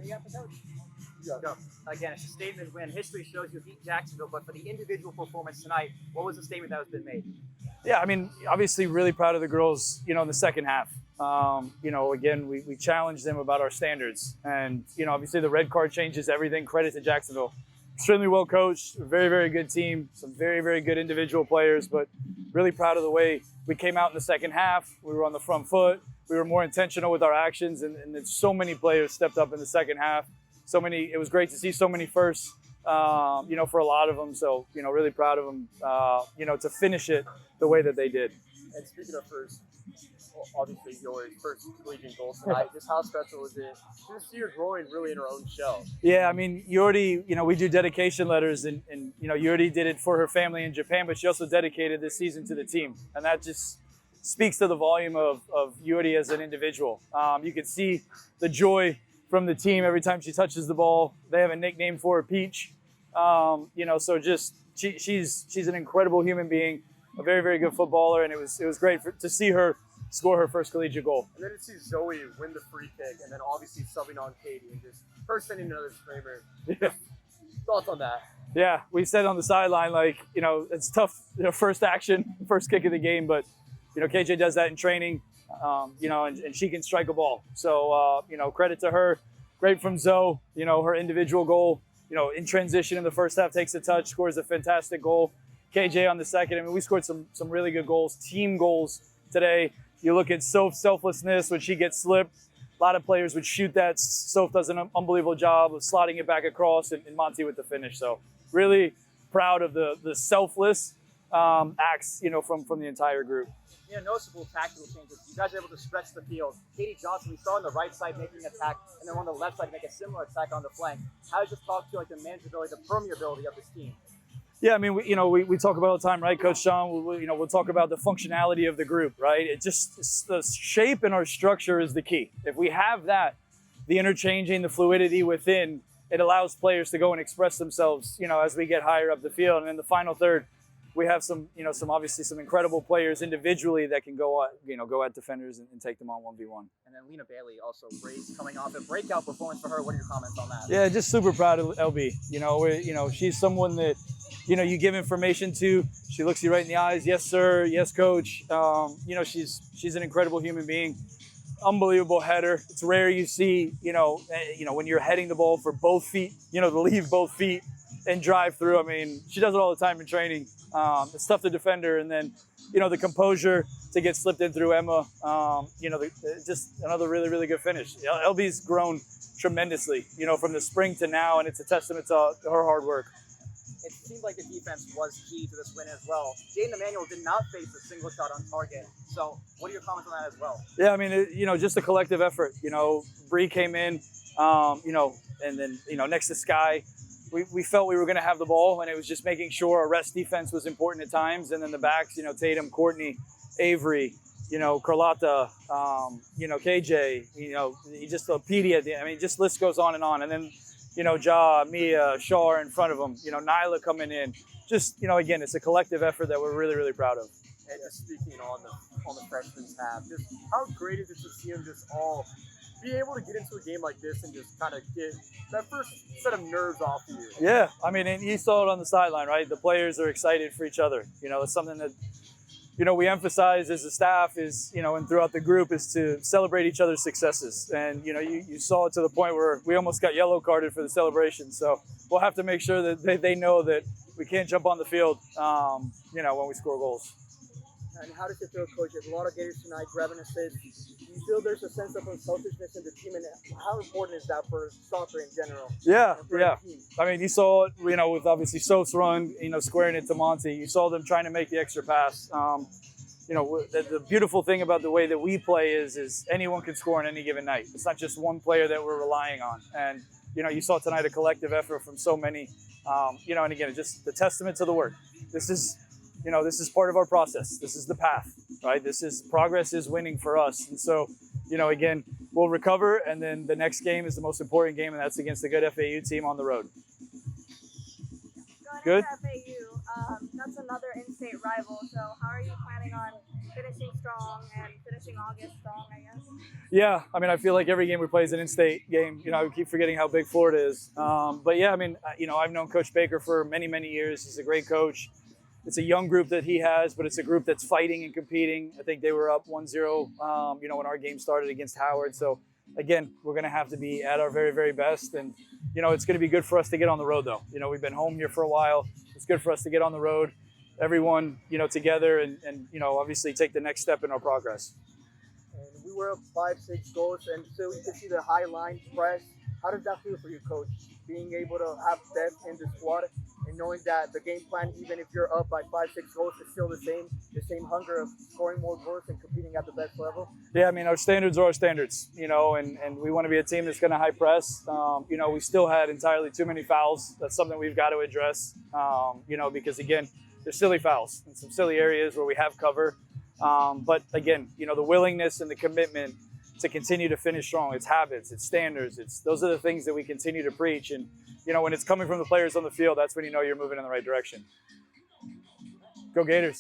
you got for Coach? Yeah. Go. Again, it's a statement win. History shows you beat Jacksonville, but for the individual performance tonight, what was the statement that has been made? Yeah, I mean, obviously really proud of the girls, in the second half. Again, we challenged them about our standards. And, obviously the red card changes everything. Credit to Jacksonville. Extremely well coached, very, very good team, some very, very good individual players, but really proud of the way we came out in the second half. We were on the front foot. We were more intentional with our actions, and so many players stepped up in the second half. It was great to see so many firsts, for a lot of them. So, really proud of them, to finish it the way that they did. And speaking of first, obviously your first collegiate goal tonight, just how special is it to see her growing really in her own shell? Yeah, I mean, Yuri, we do dedication letters, and Yuri did it for her family in Japan, but she also dedicated this season to the team. And that just speaks to the volume of Yuri as an individual. You can see the joy from the team every time she touches the ball. They have a nickname for her, Peach. So just she's an incredible human being, a very, very good footballer, and it was great to see her score her first collegiate goal. And then to see Zoe win the free kick, and then obviously subbing on Katie, and just her sending another screamer. Yeah. Thoughts on that? Yeah, we said on the sideline, it's tough, first action, first kick of the game, but, KJ does that in training, and she can strike a ball. So, credit to her. Great from Zoe, her individual goal, in transition in the first half, takes a touch, scores a fantastic goal. KJ on the second. I mean, we scored some really good goals, team goals today. You look at Soph's selflessness when she gets slipped. A lot of players would shoot that. Soph does an unbelievable job of slotting it back across, and Monty with the finish. So really proud of the selfless acts, from the entire group. Noticeable tactical changes. You guys are able to stretch the field. Katie Johnson, we saw on the right side making an attack, and then on the left side make a similar attack on the flank. How does this talk to the manageability, the permeability of this team? Yeah, I mean, we talk about all the time, right, Coach Sean? We'll talk about the functionality of the group, right? It's the shape and our structure is the key. If we have that, the interchanging, the fluidity within, it allows players to go and express themselves, as we get higher up the field. And in the final third, we have some incredible players individually that can go at defenders and take them on 1v1. And then Lena Bailey also coming off a breakout performance for her. What are your comments on that? Yeah, just super proud of LB. She's someone that, you give information to. She looks you right in the eyes. Yes, sir. Yes, coach. She's an incredible human being. Unbelievable header. It's rare you see, when you're heading the ball for both feet, to leave both feet and drive through. I mean, she does it all the time in training. It's tough to defend her. And then, the composure to get slipped in through Emma, just another really, really good finish. LB's grown tremendously, from the spring to now, and it's a testament to her hard work. It seemed like the defense was key to this win as well. Jaden Emanuel did not face a single shot on target. So what are your comments on that as well? Yeah, I mean, just a collective effort. Bree came in, and then, next to Sky, we felt we were going to have the ball, and it was just making sure our rest defense was important at times. And then the backs, Tatum, Courtney, Avery, Carlotta, KJ, just a PD at the end. I mean, just list goes on. And then, Ja, Mia, Shaw are in front of them, Nyla coming in. Just, again, it's a collective effort that we're really, really proud of. And just speaking on the freshmen's half, just how great is it to see them just all be able to get into a game like this and just kind of get that first set of nerves off of you? Yeah, I mean, and you saw it on the sideline, right? The players are excited for each other. It's something that, we emphasize as a staff is, and throughout the group is to celebrate each other's successes. And, you saw it to the point where we almost got yellow carded for the celebration. So we'll have to make sure that they know that we can't jump on the field, when we score goals. And how does it feel, Coach? There's a lot of gators tonight grabbing assists. Do you feel there's a sense of unselfishness in the team, and how important is that for soccer in general? Yeah. I mean, you saw it, with obviously Soph's run, squaring it to Monty. You saw them trying to make the extra pass. The beautiful thing about the way that we play is anyone can score on any given night. It's not just one player that we're relying on. And, you saw tonight a collective effort from so many, and again, just the testament to the work. This is part of our process. This is the path, right? Progress is winning for us. And so, again, we'll recover. And then the next game is the most important game, and that's against the good FAU team on the road. Going into FAU, that's another in-state rival. So how are you planning on finishing strong and finishing August strong, I guess. Yeah, I mean, I feel like every game we play is an in-state game. You know, I keep forgetting how big Florida is. But yeah, I mean, you know, I've known Coach Baker for many, many years. He's a great coach. It's a young group that he has, but it's a group that's fighting and competing. I think they were up 1-0, you know, when our game started against Howard. So again, we're going to have to be at our very, very best. And, you know, it's going to be good for us to get on the road, though. You know, we've been home here for a while. It's good for us to get on the road, everyone, you know, together and you know, obviously take the next step in our progress. And we were up 5-6 goals, and still you can see the high line press. How does that feel for you, Coach? Being able to have depth in the squad and knowing that the game plan, even if you're up by 5-6 goals, is still the same hunger of scoring more goals and competing at the best level? Yeah, I mean, our standards are our standards, you know, and we want to be a team that's going to high press. You know, we still had entirely too many fouls. That's something we've got to address, you know, because, again, there's silly fouls in some silly areas where we have cover. But, again, you know, the willingness and the commitment to continue to finish strong. It's habits, it's standards. Those are the things that we continue to preach. And, you know, when it's coming from the players on the field, that's when you know you're moving in the right direction. Go Gators.